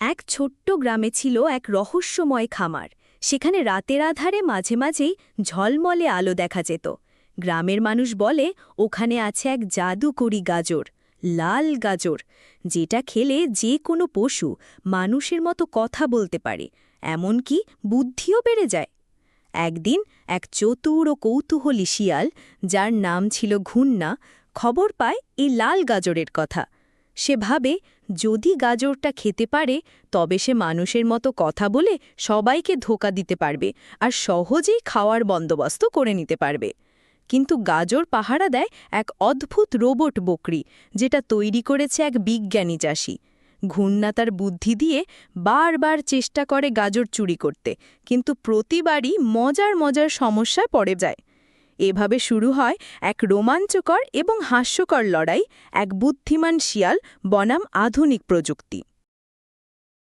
এক ছোট্ট গ্রামে ছিল এক রহস্যময় খামার। সেখানে রাতের আধারে মাঝে মাঝেই ঝলমলে আলো দেখা যেত। গ্রামের মানুষ বলে ওখানে আছে এক জাদুকরি গাজর, লাল গাজর, যেটা খেলে যে কোনো পশু মানুষের মতো কথা বলতে পারে, এমনকি বুদ্ধিও বেড়ে যায়। একদিন এক চতুর ও কৌতূহলী শিয়াল, যার নাম ছিল ঘুন্না, খবর পায় এই লাল গাজরের কথা। সে ভাবে যদি গাজরটা খেতে পারে তবে সে মানুষের মতো কথা বলে সবাইকে ধোঁকা দিতে পারবে আর সহজেই খাওয়ার বন্দোবস্ত করে নিতে পারবে। কিন্তু গাজর পাহারা দেয় এক অদ্ভুত রোবট বকরি, যেটা তৈরি করেছে এক বিজ্ঞানী চাষি। ঘুন্না তার বুদ্ধি দিয়ে বারবার চেষ্টা করে গাজর চুরি করতে, কিন্তু প্রতিবারই মজার মজার সমস্যায় পড়ে যায়। এভাবে শুরু হয় এক রোমাঞ্চকর এবং হাস্যকর লড়াই, এক বুদ্ধিমান শিয়াল বনাম আধুনিক প্রযুক্তি।